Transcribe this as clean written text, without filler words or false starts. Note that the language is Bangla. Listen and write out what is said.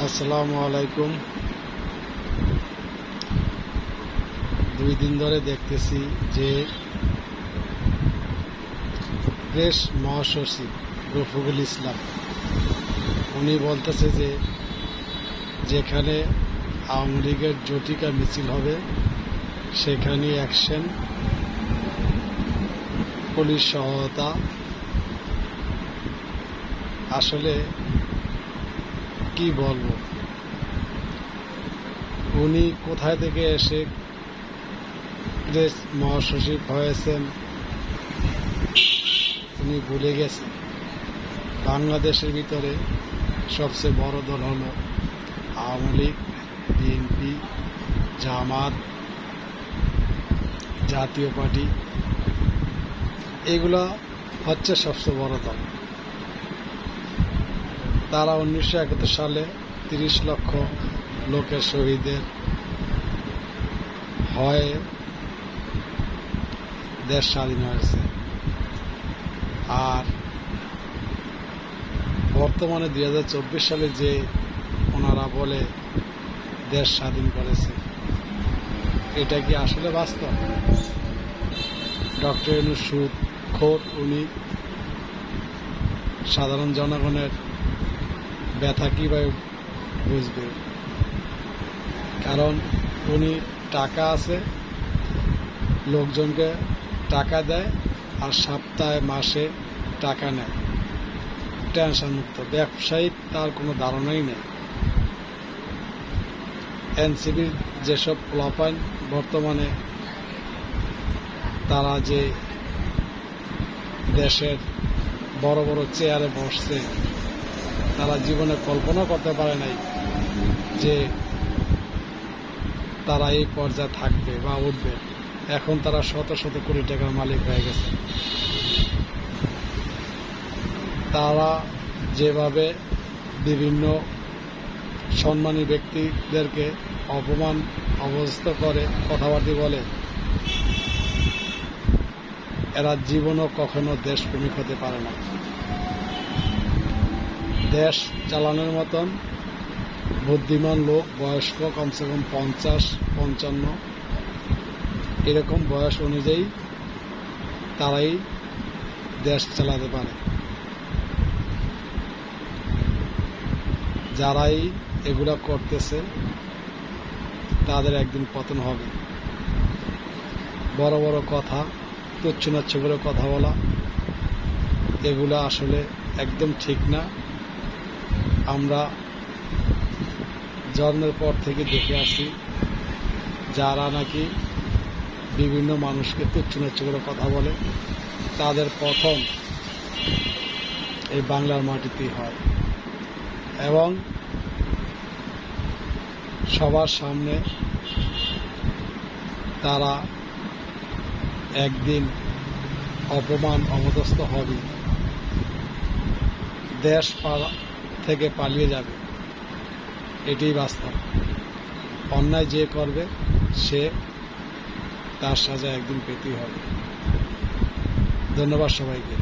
আসসালামু আলাইকুম। 2 দিন ধরে দেখতেছি যে প্রেস মহাসচিব রফিকুল ইসলাম উনি বলতেছে যে যেখানে আওয়ামী লীগের জটিকা মিছিল হবে সেখানে অ্যাকশন, পুলিশ সহায়তা। আসলে কি বলবো, উনি কোথায় থেকে এসে প্রেস মহাসচিব হয়েছেন উনি ভুলে গেছেন। বাংলাদেশের ভিতরে সবচেয়ে বড় দল হলো আওয়ামী লীগ, বিএনপি, জামাত, জাতীয় পার্টি। এগুলা হচ্ছে সবচেয়ে বড় দল। তারা 1971 সালে 30 লক্ষ লোকের শহীদের হয়ে দেশ স্বাধীন হয়েছে। আর বর্তমানে 2024 সালে যে ওনারা বলে দেশ স্বাধীন করেছে, এটা কি আসলে বাস্তব? ডক্টর ইউনূস সুদখোর, উনি সাধারণ জনগণের ব্যথা কীভাবে বুঝবে? কারণ উনি টাকা আছে, লোকজনকে টাকা দেয় আর সপ্তাহে মাসে টাকা নেয়, টেনশন মুক্ত। ব্যবসায়িক তার কোনো ধারণাই নেই। এনসিবির যেসব পোলাপাইন বর্তমানে তারা যে দেশের বড় বড় চেয়ারে বসছে, তারা জীবনে কল্পনা করতে পারে নাই যে তারা এই পর্যায়ে থাকবে বা উঠবে। এখন তারা শত শত কোটি টাকার মালিক হয়ে গেছে। তারা যেভাবে বিভিন্ন সম্মানী ব্যক্তিদেরকে অপমান অবস্থা করে, কথাবার্তা বলে, এরা জীবনও কখনো দেশপ্রেমিক হতে পারে না। দেশ চালানোর মতন বুদ্ধিমান লোক, বয়স্ক কমসে কম 50-55 এরকম বয়স অনুযায়ী তারাই দেশ চালাতে পারে। যারাই এগুলা করতেছে তাদের একদিন পতন হবে। বড় বড় কথা, তুচ্ছ করে কথা বলা, এগুলা আসলে একদম ঠিক না। আমরা জন্মের পর থেকে দেখে আসি যারা নাকি বিভিন্ন মানুষকে তুচ্ছ করে কথা বলে, তাদের প্রথম এই বাংলার মাটিতেই হয় এবং সবার সামনে তারা একদিন অপমান অপদস্থ হবে, দেশ থেকে পালিয়ে যাবে। এটাই বাস্তব। অন্যায় যে করবে সে তার সাজা একদিন পেতেই হবে। ধন্যবাদ সবাইকে।